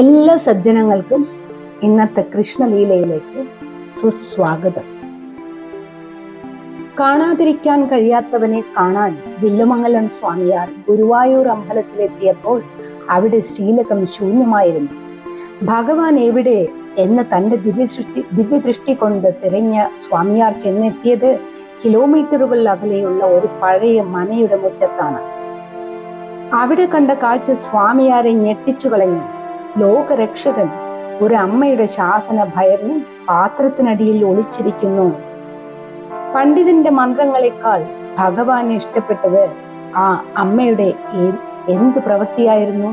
എല്ലാ സജ്ജനങ്ങൾക്കും ഇന്നത്തെ കൃഷ്ണലീലയിലേക്ക് സുസ്വാഗതം. കാണാതിരിക്കാൻ കഴിയാത്തവനെ കാണാൻ വില്ലുമംഗലം സ്വാമിയാർ ഗുരുവായൂർ അമ്പലത്തിലെത്തിയപ്പോൾ അവിടെ ശ്രീലകം ശൂന്യമായിരുന്നു. ഭഗവാൻ എവിടെ എന്ന് തന്റെ ദിവ്യദൃഷ്ടി കൊണ്ട് തിരഞ്ഞ സ്വാമിയാർ ചെന്നെത്തിയത് കിലോമീറ്ററുകൾ അകലെയുള്ള ഒരു പഴയ മനയുടെ മുറ്റത്താണ്. അവിടെ കണ്ട കാഴ്ച സ്വാമിയാരെ ഞെട്ടിച്ചു കളഞ്ഞു. ലോകരക്ഷകൻ ഒരു അമ്മയുടെ ശാസന ഭയന്ന് പാത്രത്തിനടിയിൽ ഒളിച്ചിരിക്കുന്നു. പണ്ഡിതന്റെ മന്ത്രങ്ങളെക്കാൾ ഭഗവാനെ ഇഷ്ടപ്പെട്ടത് ആ അമ്മയുടെ എന്ത് പ്രവൃത്തിയായിരുന്നു?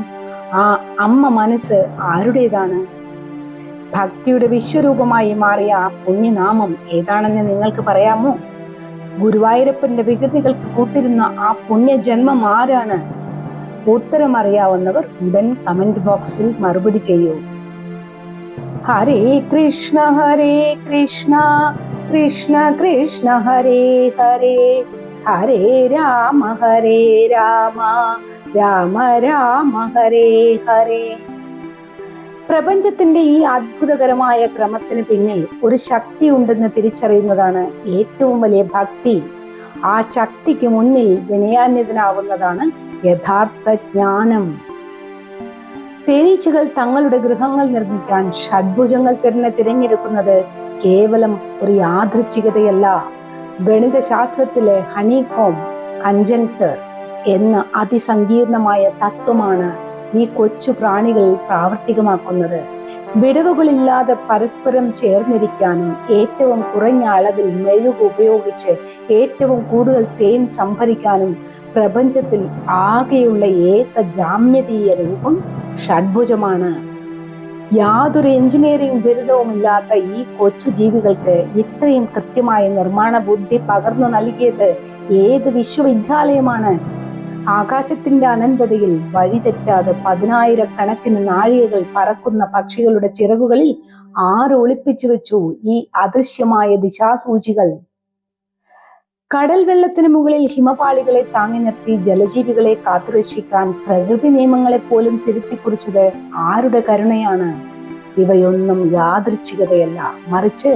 ആ അമ്മ മനസ്സ് ആരുടേതാണ്? ഭക്തിയുടെ വിശ്വരൂപമായി മാറിയ ആ പുണ്യനാമം ഏതാണെന്ന് നിങ്ങൾക്ക് പറയാമോ? ഗുരുവായൂരപ്പന്റെ വികൃതികൾക്ക് കൂട്ടിരുന്ന ആ പുണ്യജന്മം ആരാണ്? ഉത്തരം അറിയാവുന്നവർ ഉടൻ കമന്റ് ബോക്സിൽ മറുപടി ചെയ്യൂ. ഹരേ കൃഷ്ണ കൃഷ്ണ കൃഷ്ണ ഹരേ ഹരേ, ഹരേ രാമ രാമ രാമ ഹരേ ഹരേ. പ്രപഞ്ചത്തിന്റെ ഈ അത്ഭുതകരമായ ക്രമത്തിന് പിന്നിൽ ഒരു ശക്തി ഉണ്ടെന്ന് തിരിച്ചറിയുന്നതാണ് ഏറ്റവും വലിയ ഭക്തി. ആ ശക്തിക്ക് മുന്നിൽ വിനയാന്വിതനാവുന്നതാണ് യഥാർത്ഥ ജ്ഞാനം. തേനീച്ചകൾ തങ്ങളുടെ ഗൃഹങ്ങൾ നിർമ്മിക്കാൻ ഷഡ്ഭുജങ്ങൾ തന്നെ തിരഞ്ഞെടുക്കുന്നത് കേവലം ഒരു യാദൃച്ഛികതയല്ല. ഗണിതശാസ്ത്രത്തിലെ ഹണികോം കൺജങ്ക്ടർ എന്ന അതിസങ്കീർണമായ തത്വമാണ് ഈ കൊച്ചു പ്രാണികൾ പ്രാവർത്തികമാക്കുന്നത്. വിടവുകളില്ലാതെ പരസ്പരം ചേർന്നിരിക്കാനും ഏറ്റവും കുറഞ്ഞ അളവിൽ മെഴുക് ഉപയോഗിച്ച് ഏറ്റവും കൂടുതൽ തേൻ സംഭരിക്കാനും പ്രപഞ്ചത്തിൽ ആകെയുള്ള ഏക ജാമ്യതീയ രൂപം ഷഡ്ഭുജമാണ്. യാതൊരു എഞ്ചിനീയറിംഗ് ബിരുദവുമില്ലാത്ത ഈ കൊച്ചു ജീവികൾക്ക് ഇത്രയും കൃത്യമായ നിർമ്മാണ ബുദ്ധി പകർന്നു നൽകിയത് ഏത് വിശ്വവിദ്യാലയമാണ്? ആകാശത്തിന്റെ അനന്തതയിൽ വഴിതെറ്റാതെ 10,000-കണക്കിന് നാഴികകൾ പറക്കുന്ന പക്ഷികളുടെ ചിറകുകളിൽ ആര് ഒളിപ്പിച്ചു വെച്ചു ഈ അദൃശ്യമായ ദിശാസൂചികൾ? കടൽ വെള്ളത്തിന് മുകളിൽ ഹിമപാളികളെ താങ്ങി നിർത്തി ജലജീവികളെ കാത്തുരക്ഷിക്കാൻ പ്രകൃതി നിയമങ്ങളെ പോലും തിരുത്തിക്കുറിച്ചത് ആരുടെ കരുണയാണ്? ഇവയൊന്നും യാദൃച്ഛികതയല്ല, മറിച്ച്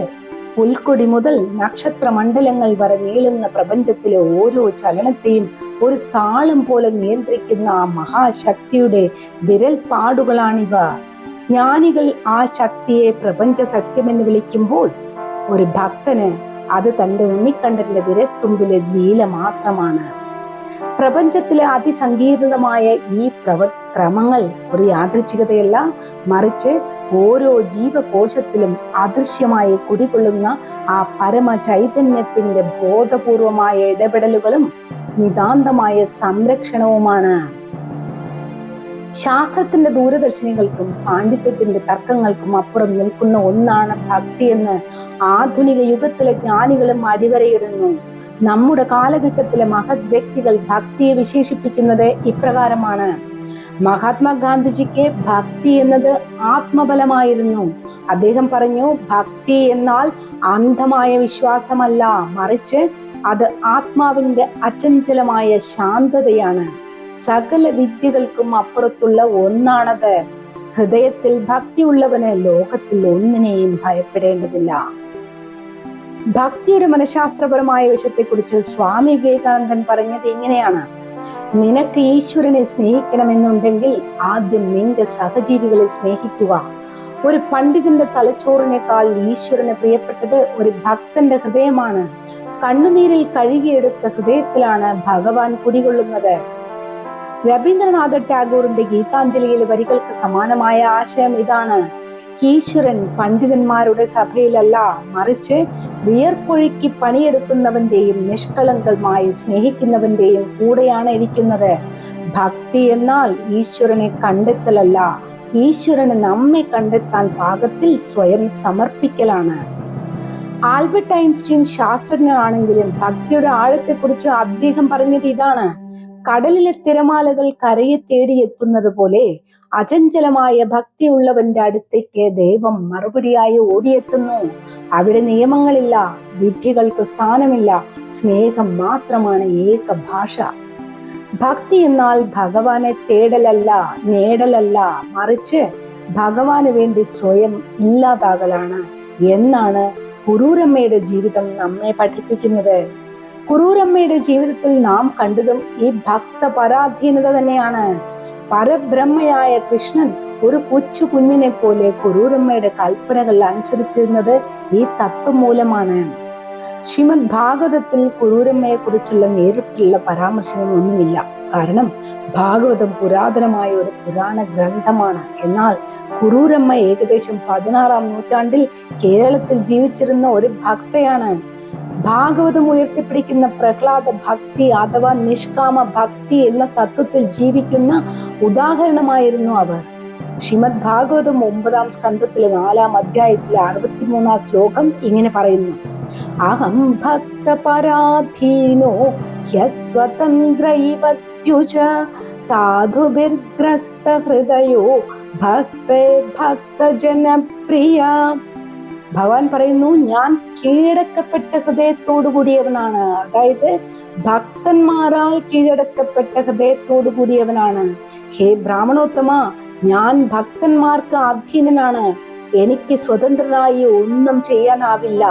പുൽക്കൊടി മുതൽ നക്ഷത്ര മണ്ഡലങ്ങൾ വരെ നീളുന്ന പ്രപഞ്ചത്തിലെ ഓരോ ചലനത്തെയും ഒരു താളം പോലെ നിയന്ത്രിക്കുന്ന ആ മഹാശക്തിയുടെ വിരൽപ്പാടുകളാണിവ. ജ്ഞാനികൾ ആ ശക്തിയെ പ്രപഞ്ച സത്യമെന്ന് വിളിക്കുമ്പോൾ ഒരു ഭക്തന് അത് തന്റെ ഉണ്ണിക്കണ്ണന്റെ വിരസ്തുമ്പിലെ ലീല മാത്രമാണ്. പ്രപഞ്ചത്തിലെ അതിസങ്കീർണമായ ഈ ക്രമങ്ങൾ ഒരു യാദൃച്ഛികതയല്ല, മറിച്ച് ഓരോ ജീവകോശത്തിലും അദൃശ്യമായി കുടികൊള്ളുന്ന ആ പരമ ചൈതന്യത്തിന്റെ ബോധപൂർവമായ ഇടപെടലുകളും നിതാന്തമായ സംരക്ഷണവുമാണ്. ശാസ്ത്രത്തിന്റെ ദൂരദർശിനികൾക്കും പാണ്ഡിത്യത്തിന്റെ തർക്കങ്ങൾക്കും അപ്പുറം നിൽക്കുന്ന ഒന്നാണ് ഭക്തി എന്ന് ആധുനിക യുഗത്തിലെ ജ്ഞാനികളും അടിവരയിടുന്നു. നമ്മുടെ കാലഘട്ടത്തിലെ മഹത് വ്യക്തികൾ ഭക്തിയെ വിശേഷിപ്പിക്കുന്നത് ഇപ്രകാരമാണ്. മഹാത്മാഗാന്ധിജിക്ക് ഭക്തി എന്നത് ആത്മബലമായിരുന്നു. അദ്ദേഹം പറഞ്ഞു, ഭക്തി എന്നാൽ അന്ധമായ വിശ്വാസമല്ല, മറിച്ച് അത് ആത്മാവിന്റെ അചഞ്ചലമായ ശാന്തതയാണ്. സകല വിദ്യകൾക്കും അപ്പുറത്തുള്ള ഒന്നാണത്. ഹൃദയത്തിൽ ഭക്തിയുള്ളവന് ലോകത്തിൽ ഒന്നിനെയും ഭയപ്പെടേണ്ടതില്ല. ഭക്തിയുടെ മനഃശാസ്ത്രപരമായ വശത്തെക്കുറിച്ച് സ്വാമി വിവേകാനന്ദൻ പറഞ്ഞത് ഇങ്ങനെയാണ്: നിനക്ക് ഈശ്വരനെ സ്നേഹിക്കണമെന്നുണ്ടെങ്കിൽ ആദ്യം നിന്റെ സഹജീവികളെ സ്നേഹിക്കുക. ഒരു പണ്ഡിതന്റെ തലച്ചോറിനേക്കാൾ ഈശ്വരന് പ്രിയപ്പെട്ടത് ഒരു ഭക്തന്റെ ഹൃദയമാണ്. കണ്ണുനീരിൽ കഴുകിയെടുത്ത ഹൃദയത്തിലാണ് ഭഗവാൻ കുടികൊള്ളുന്നത്. രവീന്ദ്രനാഥ ടാഗോറിന്റെ ഗീതാഞ്ജലിയിലെ വരികൾക്ക് സമാനമായ ആശയം ഇതാണ്: ഈശ്വരൻ പണ്ഡിതന്മാരുടെ സഭയിലല്ല, മറിച്ച് വിയർപ്പൊഴുക്കി പണിയെടുക്കുന്നവന്റെയും നിഷ്കളങ്കമായി സ്നേഹിക്കുന്നവന്റെയും കൂടെയാണ് ഇരിക്കുന്നത്. ഭക്തി എന്നാൽ ഈശ്വരനെ കണ്ടെത്തലല്ല, ഈശ്വരന് നമ്മെ കണ്ടെത്താൻ പാകത്തിൽ സ്വയം സമർപ്പിക്കലാണ്. ആൽബർട്ട് ഐൻസ്റ്റീൻ ശാസ്ത്രജ്ഞനാണെങ്കിലും ഭക്തിയുടെ ആഴത്തെക്കുറിച്ച് അദ്ദേഹം പറഞ്ഞത് ഇതാണ്: കടലിലെ തിരമാലകൾ കരയെ തേടിയെത്തുന്നത് പോലെ അചഞ്ചലമായ ഭക്തിയുള്ളവന്റെ അടുത്തേക്ക് ദൈവം മറുപടിയായി ഓടിയെത്തുന്നു. അവിടെ നിയമങ്ങളില്ല, വിധികൾക്ക് സ്ഥാനമില്ല, സ്നേഹം മാത്രമാണ് ഏക ഭാഷ. ഭക്തി എന്നാൽ ഭഗവാനെ തേടലല്ല, നേടലല്ല, മറിച്ച് ഭഗവാന് വേണ്ടി സ്വയം ഇല്ലാതാകലാണ് എന്നാണ് കുറൂരമ്മയുടെ ജീവിതം നമ്മെ പഠിപ്പിക്കുന്നത്. കുറൂരമ്മയുടെ ജീവിതത്തിൽ നാം കണ്ടതും ഈ ഭക്ത പരാധീനത തന്നെയാണ്. പരബ്രഹ്മയായ കൃഷ്ണൻ ഒരു കൊച്ചു കുഞ്ഞിനെ പോലെ കുറൂരമ്മയുടെ കൽപ്പനകൾ അനുസരിച്ചിരുന്നത് ഈ തത്വം മൂലമാണ്. ശ്രീമദ് ഭാഗവതത്തിൽ കുറൂരമ്മയെ കുറിച്ചുള്ള നേരിട്ടുള്ള പരാമർശനമൊന്നുമില്ല. കാരണം ഭാഗവതം പുരാതനമായ ഒരു പുരാണ ഗ്രന്ഥമാണ്. എന്നാൽ കുറൂരമ്മ ഏകദേശം 16-ാം നൂറ്റാണ്ടിൽ കേരളത്തിൽ ജീവിച്ചിരുന്ന ഒരു ഭക്തയാണ്. ഭാഗവതം ഉയർത്തിപ്പിടിക്കുന്ന പ്രഹ്ലാദ ഭക്തി അഥവാ നിഷ്കാമ ഭക്തി എന്ന തത്വത്തിൽ ജീവിക്കുന്ന ഉദാഹരണമായിരുന്നു അവർ. ശ്രീമദ് ഭാഗവതം 9-ാം സ്കന്ധത്തിലെ 4-ാം അധ്യായത്തിലെ 63-ാം ശ്ലോകം ഇങ്ങനെ പറയുന്നു: അഹം ഭക്ത പരാധീനോ ഹ്യസ്വതന്ത്ര ഇവ ദ്വിജ സാധുഭിർഗ്രസ്ത ഹൃദയോ ഭക്തേ ഭക്തജനപ്രിയ. ഭഗവാൻ പറയുന്നു, ഞാൻ കീഴടക്കപ്പെട്ട ഹൃദയത്തോടു കൂടിയവനാണ്. അതായത് ഭക്തന്മാരാൽ കീഴടക്കപ്പെട്ട ഹൃദയത്തോടു കൂടിയവനാണ്. ഹേ ബ്രാഹ്മണോത്തമ, ഞാൻ ഭക്തന്മാർക്ക് അധീനനാണ്. എനിക്ക് സ്വതന്ത്രനായി ഒന്നും ചെയ്യാനാവില്ല.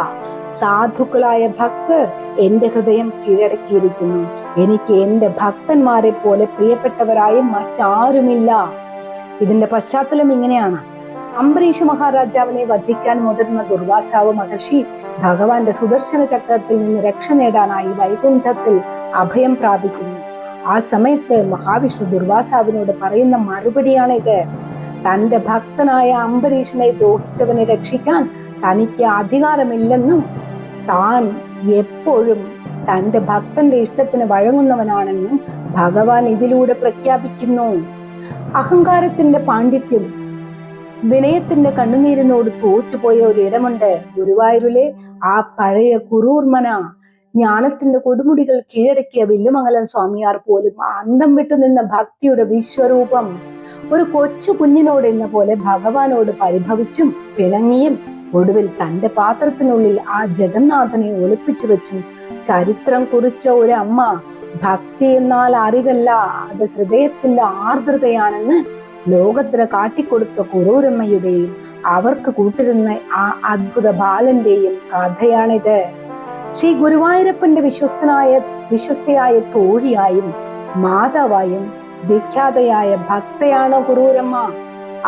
സാധുക്കളായ ഭക്തർ എന്റെ ഹൃദയം കീഴടക്കിയിരിക്കുന്നു. എനിക്ക് എന്റെ ഭക്തന്മാരെ പോലെ പ്രിയപ്പെട്ടവരായി മറ്റാരുമില്ല. ഇതിന്റെ പശ്ചാത്തലം ഇങ്ങനെയാണ്. അംബരീഷ മഹാരാജാവിനെ വധിക്കാൻ മുതിർന്ന ദുർവാസാവ് മഹർഷി ഭഗവാന്റെ സുദർശന ചക്രത്തിൽ നിന്ന് രക്ഷ നേടാനായി വൈകുണ്ഠത്തിൽ അഭയം പ്രാപിക്കുന്നു. ആ സമയത്ത് മഹാവിഷ്ണു ദുർവാസാവിനോട് പറയുന്ന മറുപടിയാണിത്. തന്റെ ഭക്തനായ അംബരീഷനെ ദ്രോഹിച്ചവനെ രക്ഷിക്കാൻ തനിക്ക് അധികാരമില്ലെന്നും താൻ എപ്പോഴും തന്റെ ഭക്തന്റെ ഇഷ്ടത്തിന് വഴങ്ങുന്നവനാണെന്നും ഭഗവാൻ ഇതിലൂടെ പ്രഖ്യാപിക്കുന്നു. അഹങ്കാരത്തിന്റെ പാണ്ഡിത്യം വിനയത്തിന്റെ കണ്ണുനീരിനോട് തോറ്റുപോയ ഒരിടമുണ്ട് ഗുരുവായൂരിലെ ആ പഴയ കുറൂർമന. ജ്ഞാനത്തിന്റെ കൊടുമുടികൾ കീഴടക്കിയ വില്ലുമംഗലം സ്വാമിയാർ പോലും അന്തം വിട്ടു നിന്ന ഭക്തിയുടെ വിശ്വരൂപം. ഒരു കൊച്ചു കുഞ്ഞിനോട് എന്ന പോലെ ഭഗവാനോട് പരിഭവിച്ചും പിണങ്ങിയും ഒടുവിൽ തന്റെ പാത്രത്തിനുള്ളിൽ ആ ജഗന്നാഥനെ ഒളിപ്പിച്ചു വെച്ചും ചരിത്രം കുറിച്ച ഒരു അമ്മ. ഭക്തി എന്നാൽ അറിവല്ല, അത് ഹൃദയത്തിന്റെ ആർദ്രതയാണെന്ന് ലോകത്തിന് കാട്ടിക്കൊടുത്ത കുറൂരമ്മയുടെയും അവർക്ക് കൂട്ടിരുന്ന ആ അദ്ഭുത ബാലന്റെയും കഥയാണിത്. ശ്രീ ഗുരുവായൂരപ്പന്റെ വിശ്വസ്തയായ തോഴിയായും മാതാവായും വിഖ്യാതയായ ഭക്തയാണ് കുറൂരമ്മ.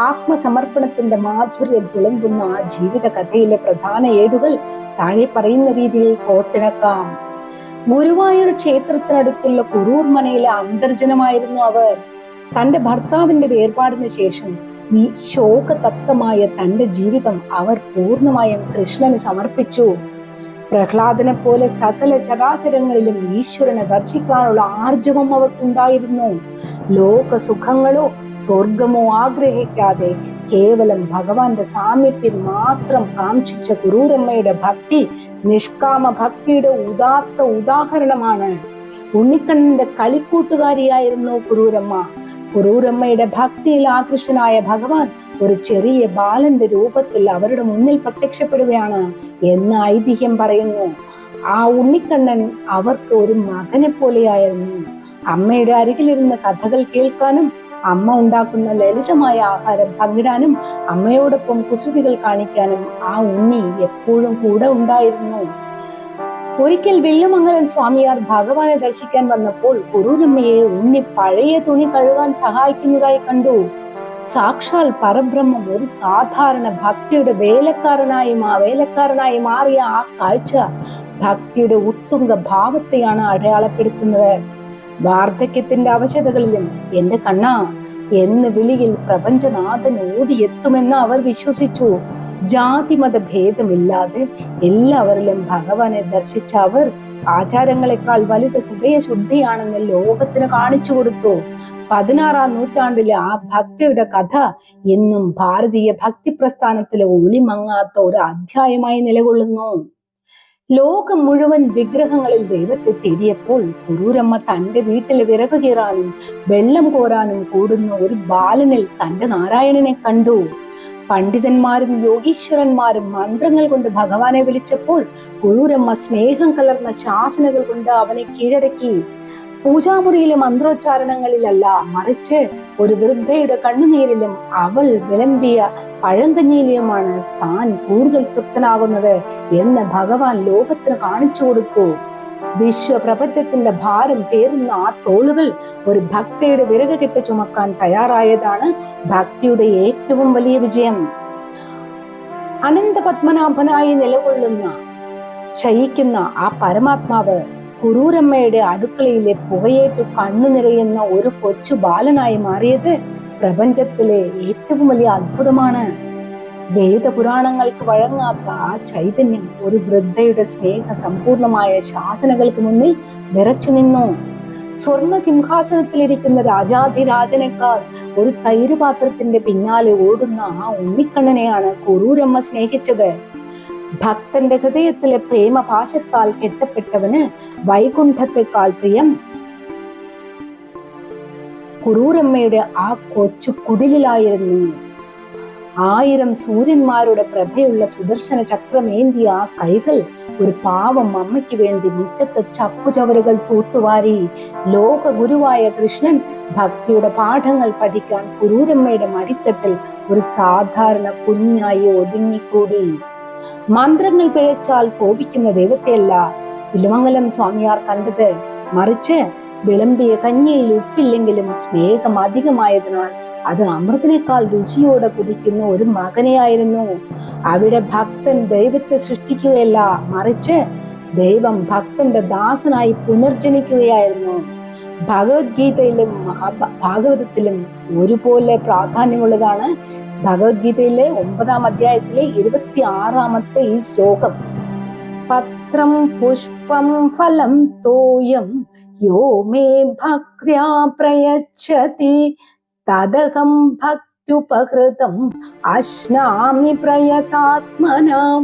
ആത്മസമർപ്പണത്തിന്റെ മാധുര്യം തുളുമ്പുന്ന ആ ജീവിത കഥയിലെ പ്രധാന ഏടുകൾ താഴെ പറയുന്ന രീതിയിൽ കോർത്തിണക്കാം. ഗുരുവായൂർ ക്ഷേത്രത്തിനടുത്തുള്ള കുറൂർമനയിലെ അന്തർജനമായിരുന്നു അവർ. തന്റെ ഭർത്താവിന്റെ വേർപാടിന് ശേഷം ഈ ശോകതപ്തമായ തന്റെ ജീവിതം അവർ പൂർണ്ണമായും കൃഷ്ണന് സമർപ്പിച്ചു. പ്രഹ്ലാദനെ പോലെ സകല ചരാചരങ്ങളിലും ഈശ്വരനെ ദർശിക്കാനുള്ള ആർജവം അവർക്കുണ്ടായിരുന്നു. ലോക സുഖങ്ങളോ സ്വർഗമോ ആഗ്രഹിക്കാതെ കേവലം ഭഗവാന്റെ സാമീപ്യം മാത്രം കാക്ഷിച്ച കുറൂരമ്മയുടെ ഭക്തി നിഷ്കാമ ഭക്തിയുടെ ഉദാത്ത ഉദാഹരണമാണ്. ഉണ്ണിക്കണ്ണന്റെ കളിക്കൂട്ടുകാരിയായിരുന്നു കുറൂരമ്മ. കുറൂരമ്മയുടെ ഭക്തിയിൽ ആകൃഷ്ടനായ ഭഗവാൻ ഒരു ചെറിയ ബാലന്റെ രൂപത്തിൽ അവരുടെ മുന്നിൽ പ്രത്യക്ഷപ്പെടുകയാണ് എന്ന് ഐതിഹ്യം പറയുന്നു. ആ ഉണ്ണിക്കണ്ണൻ അവർക്ക് ഒരു മകനെ പോലെയായിരുന്നു. അമ്മയുടെ അരികിലിരുന്ന് കഥകൾ കേൾക്കാനും അമ്മ ഉണ്ടാക്കുന്ന ലളിതമായ ആഹാരം പങ്കിടാനും അമ്മയോടൊപ്പം കുസൃതികൾ കാണിക്കാനും ആ ഉണ്ണി എപ്പോഴും കൂടെ ഉണ്ടായിരുന്നു. ഒരിക്കൽ വില്ലുമംഗലം സ്വാമിയാർ ഭഗവാനെ ദർശിക്കാൻ വന്നപ്പോൾ കുറൂരമ്മയെ ഉണ്ണി പഴയ തുണി കഴുകാൻ സഹായിക്കുന്നതായി കണ്ടു. സാക്ഷാൽ പരബ്രഹ്മം ഒരു സാധാരണ ഭക്തിയുടെ വേലക്കാരനായി മാറിയ ആ കാഴ്ച ഭക്തിയുടെ ഉത്തുംഗ ഭാവത്തെയാണ് അടയാളപ്പെടുത്തുന്നത്. വാർദ്ധക്യത്തിന്റെ അവശതകളിലും എന്റെ കണ്ണാ എന്ന് വിളിയിൽ പ്രപഞ്ചനാഥൻ ഓടിയെത്തുമെന്ന് അവർ വിശ്വസിച്ചു. ജാതിമത ഭേദമില്ലാതെ എല്ലാവരിലും ഭഗവാനെ ദർശിച്ച അവർ ആചാരങ്ങളെക്കാൾ വലുത് ഹൃദയശുദ്ധിയാണെന്ന് ലോകത്തിന് കാണിച്ചു കൊടുത്തു. 16-ാം നൂറ്റാണ്ടിലെ ആ ഭക്തിയുടെ കഥ ഇന്നും ഭാരതീയ ഭക്തി പ്രസ്ഥാനത്തിലെ ഒളിമങ്ങാത്ത ഒരു അധ്യായമായി നിലകൊള്ളുന്നു. ലോകം മുഴുവൻ വിഗ്രഹങ്ങളിൽ ദൈവത്തെ തേടിയപ്പോൾ കുറൂരമ്മ തന്റെ വീട്ടിലെ വിറക് കീറാനും വെള്ളം കോരാനും കൂടുന്ന ഒരു ബാലനിൽ തന്റെ നാരായണനെ കണ്ടു. പണ്ഡിതന്മാരും യോഗീശ്വരന്മാരും മന്ത്രങ്ങൾ കൊണ്ട് ഭഗവാനെ വിളിച്ചപ്പോൾ കുറൂരമ്മ സ്നേഹം കലർന്ന ശാസനകൾ കൊണ്ട് അവനെ കീഴടക്കി. പൂജാമുറിയിലെ മന്ത്രോച്ചാരണങ്ങളിലല്ല, മറിച്ച് ഒരു വൃദ്ധയുടെ കണ്ണുനീരിലും അവൾ വിളമ്പിയ പഴങ്കഞ്ഞിയിലുമാണ് താൻ കൂടുതൽ തൃപ്തനാകുന്നത് എന്ന് ഭഗവാൻ ലോകത്തിന് കാണിച്ചു കൊടുത്തു. വിശ്വപ്രപഞ്ചത്തിന്റെ ഭാരം പേറുന്ന ആ തോളുകൾ ഒരു ഭക്തിയുടെ വിറക് കെട്ട് ചുമക്കാൻ തയ്യാറായതാണ് ഭക്തിയുടെ ഏറ്റവും വലിയ വിജയം. അനന്ത പത്മനാഭനായി നിലകൊള്ളുന്ന ശയിക്കുന്ന ആ പരമാത്മാവ് കുറൂരമ്മയുടെ അടുക്കളയിലെ പുകയേറ്റു കണ്ണു നിറയുന്ന ഒരു കൊച്ചു ബാലനായി മാറിയത് പ്രപഞ്ചത്തിലെ ഏറ്റവും വലിയ അത്ഭുതമാണ്. വേദപുരാണങ്ങൾക്ക് വഴങ്ങാത്ത ആ ചൈതന്യം ഒരു വൃദ്ധയുടെ സ്നേഹ സമ്പൂർണമായ ശാസനകൾക്ക് മുന്നിൽ വിറച്ചു നിന്നു. സ്വർണ സിംഹാസനത്തിലിരിക്കുന്ന രാജാധിരാജനേക്കാൾ ഒരു തൈരുപാത്രത്തിന്റെ പിന്നാലെ ഓടുന്ന ആ ഉണ്ണിക്കണ്ണനെയാണ് കുറൂരമ്മ സ്നേഹിച്ചത്. ഭക്തന്റെ ഹൃദയത്തിലെ പ്രേമപാശത്താൽ കെട്ടപ്പെട്ടവന് വൈകുണ്ഠത്തെക്കാൾ പ്രിയം കുറൂരമ്മയുടെ ആ കൊച്ചു കുടിലായിരുന്നു. 1000 സൂര്യന്മാരുടെ പ്രഭയുള്ള സുദർശന ചക്രമേന്തിയ ആ കൈകൾ ഒരു പാവം അമ്മയ്ക്ക് വേണ്ടി മുറ്റത്തെ ചപ്പുചവറുകൾ തൂത്തുവാരി. ലോക ഗുരുവായ കൃഷ്ണൻ ഭക്തിയുടെ പാഠങ്ങൾ പഠിക്കാൻ കുറൂരമ്മയുടെ മടിത്തട്ടിൽ ഒരു സാധാരണ കുഞ്ഞായി ഒതുങ്ങിക്കൂടി. മന്ത്രങ്ങൾ പിഴച്ചാൽ കോപിക്കുന്ന ദൈവത്തെയല്ല ഇലമംഗലം സ്വാമിയാർ കണ്ടത്, മറിച്ച് വിളമ്പിയ കഞ്ഞിയിൽ ഉപ്പില്ലെങ്കിലും സ്നേഹം അധികമായതിനാൽ അത് അമൃതനേക്കാൾ രുചിയോടെ കുടിക്കുന്ന ഒരു മകനെയായിരുന്നു. അവിടെ ഭക്തൻ ദൈവത്തെ സൃഷ്ടിക്കുകയല്ല, മറിച്ച് ദൈവം ഭക്തന്റെ ദാസനായി പുനർജനിക്കുകയായിരുന്നു. ഭഗവത്ഗീതയിലും മഹാഭാഗവതത്തിലും ഒരുപോലെ പ്രാധാന്യമുള്ളതാണ് ഭഗവത്ഗീതയിലെ 9-ാം അധ്യായത്തിലെ 26-ാമത്തെ ഈ ശ്ലോകം. പത്രം പുഷ്പം ഫലം തോയം യോ മേ ഭക്ത്യാ പ്രയച്ഛതി തദഹം ഭക്ത്യുപഹൃതം അശ്നാമി പ്രയതാത്മനാം.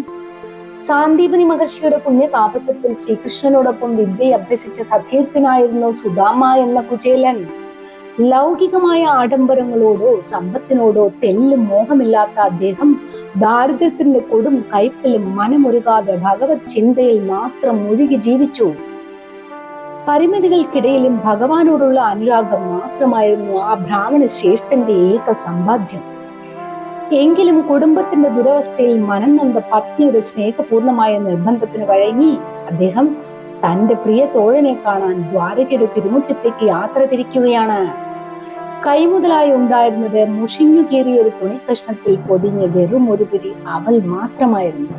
സാന്ദീപനി മഹർഷിയുടെ പുണ്യ താപസത്തിൽ ശ്രീകൃഷ്ണനോടൊപ്പം വിദ്യ അഭ്യസിച്ച സതീർത്ഥനായിരുന്നു സുദാമ എന്ന കുചേലൻ. ലൗകികമായ ആഡംബരങ്ങളോടോ സമ്പത്തിനോടോ തെല്ലും മോഹമില്ലാത്ത അദ്ദേഹം ദാരിദ്ര്യത്തിന്റെ കൊടും കയ്പിലും മനമൊരുകാതെ ഭഗവത് ചിന്തയിൽ മാത്രം മുഴുകി ജീവിച്ചു. പരിമിതികൾക്കിടയിലും ഭഗവാനോടുള്ള അനുരാഗം മാത്രമായിരുന്നു ആ ബ്രാഹ്മണ ശ്രേഷ്ഠന്റെ ഏക സമ്പാദ്യം. എങ്കിലും കുടുംബത്തിന്റെ ദുരവസ്ഥയിൽ മനം നൊന്ത പത്നിയുടെ സ്നേഹപൂർണമായ നിർബന്ധത്തിന് വഴങ്ങി അദ്ദേഹം തന്റെ പ്രിയ തോഴനെ കാണാൻ ദ്വാരകയുടെ തിരുമുറ്റത്തേക്ക് യാത്ര തിരിക്കുകയാണ്. കൈമുതലായി ഉണ്ടായിരുന്നത് മുഷിഞ്ഞു കീറിയ ഒരു തുണിക്കഷ്ണത്തിൽ പൊതിഞ്ഞ് വെറും ഒരു പിടി അവൽ മാത്രമായിരുന്നു.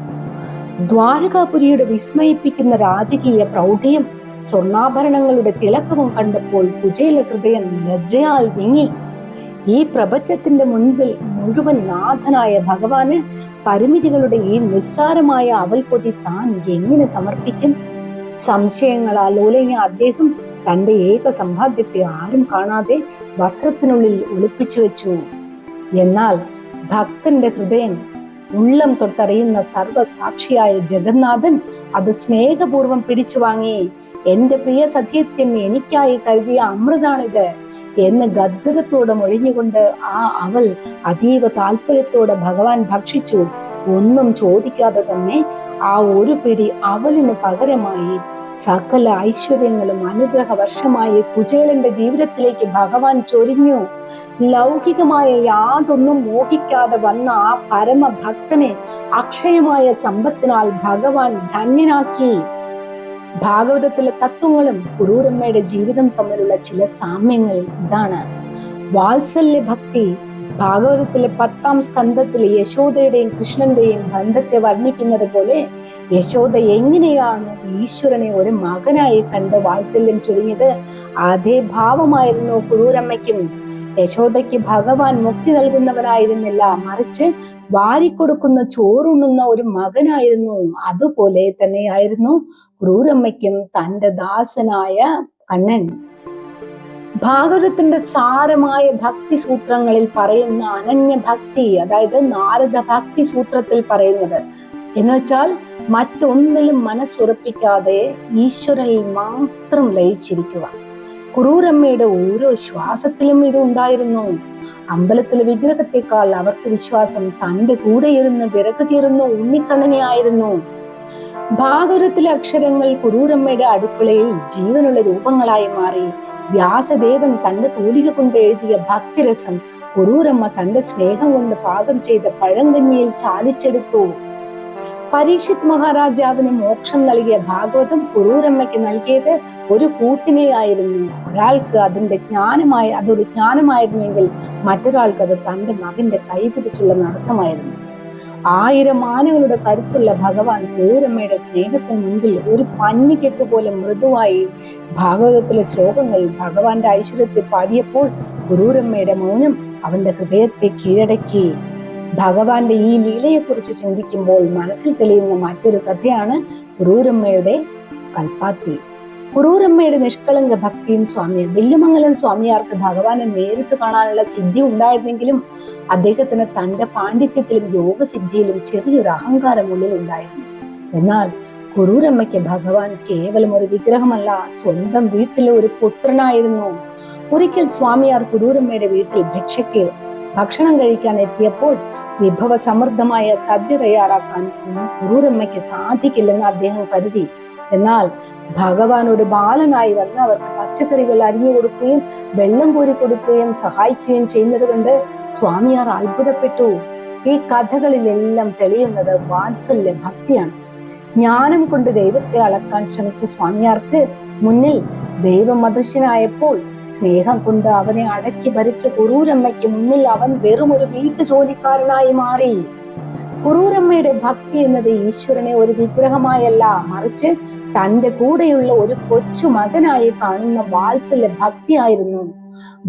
ദ്വാരകാപുരിയുടെ വിസ്മയിപ്പിക്കുന്ന രാജകീയ പ്രൗഢിയും സ്വർണ്ണാഭരണങ്ങളുടെ തിളക്കവും കണ്ടപ്പോൾ കുചേല ഹൃദയം ലജ്ജയാൽ വിങ്ങി. ഈ പ്രപഞ്ചത്തിന്റെ മുൻപിൽ മുഴുവൻ നാഥനായ ഭഗവാന് പരിമിതികളുടെ ഈ നിസ്സാരമായ അവൽ പൊതി താൻ എങ്ങനെ സമർപ്പിക്കും? സംശയങ്ങളാൽ ഉലഞ്ഞ അദ്ദേഹം തന്റെ ഏക സമ്പാദ്യത്തെ ആരും കാണാതെ വസ്ത്രത്തിനുള്ളിൽ ഒളിപ്പിച്ചു വെച്ചു. എന്നാൽ ഭക്തന്റെ ഹൃദയം ഉള്ളം തൊട്ടറിയുന്ന സർവസാക്ഷിയായ ജഗന്നാഥൻ അത് സ്നേഹപൂർവം പിടിച്ചു വാങ്ങി. എന്റെ പ്രിയ സത്യത്യം എനിക്കായി കരുതിയ അമൃതാണിത് എന്ന് ഗദ്ഗതത്തോടെ മൊഴിഞ്ഞുകൊണ്ട് ആ അവൾ അതീവ താല്പര്യത്തോടെ ഭഗവാൻ ഭക്ഷിച്ചു. ഒന്നും ചോദിക്കാതെ തന്നെ ആ ഒരു പിടി അവലിന് പകരമായി സകല ഐശ്വര്യങ്ങളും അനുഗ്രഹ വർഷമായി കുചേലന്റെ ജീവിതത്തിലേക്ക് ഭഗവാൻ ചൊരിഞ്ഞു. ലൗകികമായ യാതൊന്നും മോഹിക്കാതെ വന്ന ആ പരമഭക്തനെ അക്ഷയമായ സമ്പത്തിനാൽ ഭഗവാൻ ധന്യനാക്കി. ഭാഗവതത്തിലെ തത്വങ്ങളും കുറൂരമ്മയുടെ ജീവിതം തമ്മിലുള്ള ചില സാമ്യങ്ങൾ ഇതാണ്. വാത്സല്യ ഭക്തി ഭാഗവതത്തിലെ 10-ാം സ്കന്ധത്തിലെ യശോദയുടെയും കൃഷ്ണന്റെയും ബന്ധത്തെ വർണ്ണിക്കുന്നത് പോലെ യശോദ എങ്ങനെയാണ് ഈശ്വരനെ ഒരു മകനായി കണ്ട് വാത്സല്യം ചൊരിഞ്ഞത്, അതേ ഭാവമായിരുന്നു കുറൂരമ്മയ്ക്കും. യശോദയ്ക്ക് ഭഗവാൻ മുക്തി നൽകുന്നവനായിരുന്നില്ല, മറിച്ച് വാരിക്കൊടുക്കുന്ന ചോറുണ്ണുന്ന ഒരു മകനായിരുന്നു. അതുപോലെ തന്നെയായിരുന്നു കുറൂരമ്മയ്ക്കും തന്റെ ദാസനായ കണ്ണൻ. ഭാഗവതത്തിന്റെ സാരമായ ഭക്തി സൂത്രങ്ങളിൽ പറയുന്ന അനന്യ ഭക്തി, അതായത് നാരദ ഭക്തി സൂത്രത്തിൽ പറയുന്നത് എന്നുവെച്ചാൽ മറ്റൊന്നിലും മനസ്സുറപ്പിക്കാതെ ഈശ്വരനിൽ മാത്രം ലയിച്ചിരിക്കുക. കുറൂരമ്മയുടെ ഓരോ ശ്വാസത്തിലും ഇത് ഉണ്ടായിരുന്നു. അമ്പലത്തിലെ വിഗ്രഹത്തെക്കാൾ അവർക്ക് വിശ്വാസം തന്റെ കൂടെ ഇരുന്ന് വിറക് കീറുന്ന ഉണ്ണിക്കണ്ണനെ ആയിരുന്നു. ഭാഗവതത്തിലെ അക്ഷരങ്ങൾ കുറൂരമ്മയുടെ അടുക്കളയിൽ ജീവനുള്ള രൂപങ്ങളായി മാറി. വ്യാസദേവൻ തന്റെ തൂലിക കൊണ്ട് എഴുതിയ ഭക്തിരസം കുറൂരമ്മ തന്റെ സ്നേഹം കൊണ്ട് പാകം ചെയ്ത പഴങ്കഞ്ഞിയിൽ ചാലിച്ചെടുത്തു. പരീക്ഷിത് മഹാരാജാവിന് മോക്ഷം നൽകിയ ഭാഗവതം കുറൂരമ്മയ്ക്ക് നൽകിയത് ഒരു കൂട്ടിനെയായിരുന്നു. ഒരാൾക്ക് അതൊരു ജ്ഞാനമായിരുന്നെങ്കിൽ മറ്റൊരാൾക്ക് അത് തന്റെ മകന്റെ കൈപിടിച്ചുള്ള നടത്തമായിരുന്നു. 1000 ആനകളുടെ കരുത്തുള്ള ഭഗവാൻ കുറൂരമ്മയുടെ സ്നേഹത്തിന് മുൻപിൽ ഒരു പഞ്ഞിക്കെട്ട് പോലെ മൃദുവായി. ഭാഗവതത്തിലെ ശ്ലോകങ്ങൾ ഭഗവാന്റെ ഐശ്വര്യത്തെ പാടിയപ്പോൾ കുറൂരമ്മയുടെ മൗനം അവന്റെ ഹൃദയത്തെ കീഴടക്കി. ഭഗവാന്റെ ഈ ലീലയെക്കുറിച്ച് ചിന്തിക്കുമ്പോൾ മനസ്സിൽ തെളിയുന്ന മറ്റൊരു കഥയാണ് കുറൂരമ്മയുടെ കൽപ്പാത്തി. കുറൂരമ്മയുടെ നിഷ്കളങ്ക ഭക്തിയും വില്ലുമംഗലം സ്വാമിയാർക്ക് ഭഗവാനെ നേരിട്ട് കാണാനുള്ള സിദ്ധി ഉണ്ടായിരുന്നെങ്കിലും അദ്ദേഹത്തിന് തന്റെ പാണ്ഡിത്യത്തിലും യോഗസിദ്ധിയിലും ചെറിയൊരു അഹങ്കാരം ഉള്ളിൽ ഉണ്ടായിരുന്നു. എന്നാൽ കുറൂരമ്മയ്ക്ക് ഭഗവാൻ കേവലം ഒരു വിഗ്രഹമല്ല, സ്വന്തം വീട്ടിലെ ഒരു പുത്രനായിരുന്നു. ഒരിക്കൽ സ്വാമിയാർ കുറൂരമ്മയുടെ വീട്ടിൽ ഭിക്ഷയ്ക്ക് ഭക്ഷണം കഴിക്കാൻ എത്തിയപ്പോൾ വിഭവ സമൃദ്ധമായ സദ്യ തയ്യാറാക്കാൻ കുറൂരമ്മയ്ക്ക് സാധിക്കില്ലെന്ന് അദ്ദേഹം കരുതി. എന്നാൽ ഭഗവാൻ ഒരു ബാലനായി വന്ന് അവർക്ക് പച്ചക്കറികൾ അരിഞ്ഞു കൊടുക്കുകയും വെള്ളം കോരി കൊടുക്കുകയും സഹായിക്കുകയും ചെയ്യുന്നത് കൊണ്ട് സ്വാമിയാർ അത്ഭുതപ്പെട്ടു. ഈ കഥകളിലെല്ലാം തെളിയുന്നത് വാത്സല്യ ഭക്തിയാണ്. ജ്ഞാനം കൊണ്ട് ദൈവത്തെ അളക്കാൻ ശ്രമിച്ച സ്വാമിയാർക്ക് മുന്നിൽ ദൈവം അദൃശ്യനായപ്പോൾ സ്നേഹം കൊണ്ട് അവനെ അടക്കി ഭരിച്ച കുറൂരമ്മയ്ക്ക് മുന്നിൽ അവൻ വെറും ഒരു വീട്ടു ജോലിക്കാരനായി മാറി. കുറൂരമ്മയുടെ ഭക്തി എന്നത് ഈശ്വരനെ ഒരു വിഗ്രഹമായല്ല, മറിച്ച് തന്റെ കൂടെയുള്ള ഒരു കൊച്ചു മകനായി കാണുന്ന വാത്സല്യ ഭക്തിയായിരുന്നു.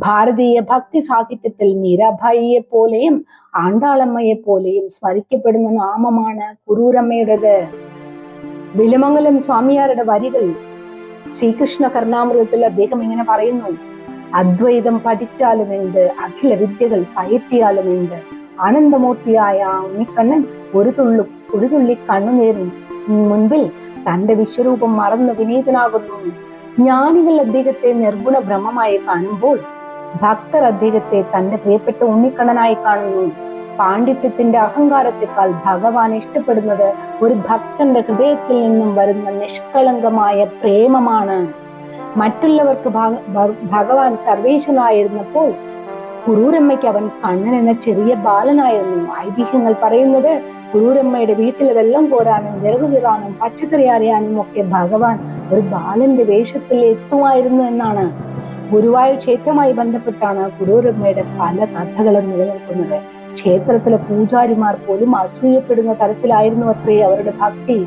ഭാരതീയ ഭക്തി സാഹിത്യത്തിൽ മീരാഭായിയെ പോലെയും ആണ്ടാളമ്മയെ പോലെയും സ്മരിക്കപ്പെടുന്ന നാമമാണ് കുറൂരമ്മയുടേത്. വില്ലുമംഗലം സ്വാമിയാരുടെ വരികൾ ശ്രീകൃഷ്ണ കർണാമൃതത്തിൽ അദ്ദേഹം ഇങ്ങനെ പറയുന്നു: അദ്വൈതം പഠിച്ചാലും എന്ത്, അഖില വിദ്യകൾ പയറ്റിയാലും എന്ത്, ആനന്ദമൂർത്തിയായ ഉണ്ണിക്കണ്ണൻ ഒരു തുള്ളി കണ്ണുനീരും മുൻപിൽ തന്റെ വിശ്വരൂപം മറന്ന് വിനീതനാകുന്നു. ജ്ഞാനികൾ അദ്ദേഹത്തെ നിർഗുണ ബ്രഹ്മമായി കാണുമ്പോൾ ഭക്തർ അദ്ദേഹത്തെ തന്റെ പ്രിയപ്പെട്ട ഉണ്ണിക്കണ്ണനായി കാണുന്നു. പാണ്ഡിത്യത്തിന്റെ അഹങ്കാരത്തെക്കാൾ ഭഗവാൻ ഇഷ്ടപ്പെടുന്നത് ഒരു ഭക്തന്റെ ഹൃദയത്തിൽ നിന്നും വരുന്ന നിഷ്കളങ്കമായ പ്രേമമാണ്. മറ്റുള്ളവർക്ക് ഭഗവാൻ സർവേശ്വരനായിരുന്നപ്പോൾ കുറൂരമ്മയ്ക്ക് അവൻ കണ്ണൻ എന്ന ചെറിയ ബാലനായിരുന്നു. ഐതിഹ്യങ്ങൾ പറയുന്നത് കുറൂരമ്മയുടെ വീട്ടിൽ വെള്ളം കോരാനും വിറകു കീറാനും പച്ചക്കറി അറിയാനും ഒക്കെ ഭഗവാൻ ഒരു ബാലന്റെ വേഷത്തിൽ എത്തുമായിരുന്നു എന്നാണ്. ഗുരുവായൂർ ക്ഷേത്രവുമായി ബന്ധപ്പെട്ടാണ് കുറൂരമ്മയുടെ പല കഥകളും നിലനിൽക്കുന്നത്. ക്ഷേത്രത്തിലെ പൂജാരിമാർ പോലും അസൂയപ്പെടുന്ന തരത്തിലായിരുന്നു അത്രേ അവരുടെ ഭക്തി.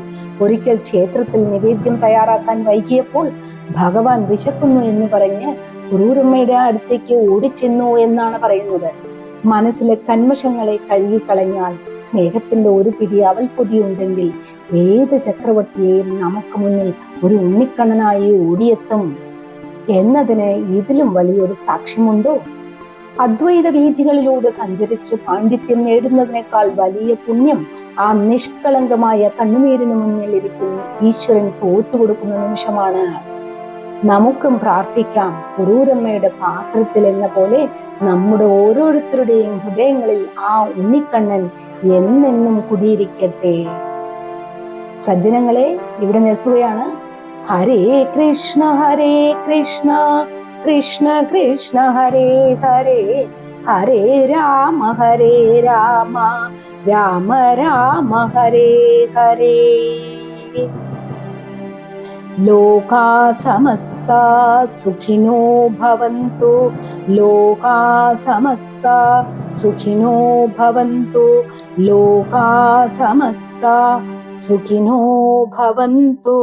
ഒരിക്കൽ ക്ഷേത്രത്തിൽ നിവേദ്യം തയ്യാറാക്കാൻ വൈകിയപ്പോൾ ഭഗവാൻ വിശക്കുന്നു എന്ന് പറഞ്ഞ് കുറൂരമ്മയുടെ അടുത്തേക്ക് ഓടിച്ചെന്നു എന്നാണ് പറയുന്നത്. മനസ്സിലെ കന്മഷങ്ങളെ കഴുകിക്കളഞ്ഞാൽ സ്നേഹത്തിന്റെ ഒരു പിടി അവൽ പൊതിയുണ്ടെങ്കിൽ ഏത് ചക്രവർത്തിയെയും നമുക്ക് മുന്നിൽ ഒരു ഉണ്ണിക്കണ്ണനായി ഓടിയെത്തും എന്നതിന് ഇതിലും വലിയൊരു സാക്ഷ്യമുണ്ടോ? അദ്വൈത വീഥികളിലൂടെ സഞ്ചരിച്ച് പാണ്ഡിത്യം നേടുന്നതിനേക്കാൾ വലിയ പുണ്യം ആ നിഷ്കളങ്കമായ കണ്ണുനീരിന് മുന്നിൽ ഇരിക്കുന്ന ഈശ്വരൻ തോറ്റുകൊടുക്കുന്ന നിമിഷമാണ്. നമുക്കും പ്രാർത്ഥിക്കാം, കുറൂരമ്മയുടെ പാത്രത്തിൽ എന്ന പോലെ നമ്മുടെ ഓരോരുത്തരുടെയും ഹൃദയങ്ങളിൽ ആ ഉണ്ണിക്കണ്ണൻ എന്നെന്നും കുടിയിരിക്കട്ടെ. സജ്ജനങ്ങളെ, ഇവിടെ നിർത്തുകയാണ്. ഹരേ കൃഷ്ണ കൃഷ്ണ കൃഷ്ണ ഹരേ ഹരേ, ഹരേ രാമ രാമ രാമ ഹരേ ഹരേ. ലോകാ സമസ്താ സുഖിനോ ഭവന്തു, ലോകാ സമസ്താ സുഖിനോ ഭവന്തു, ലോകാ സമസ്താ സുഖിനോ ഭവന്തു.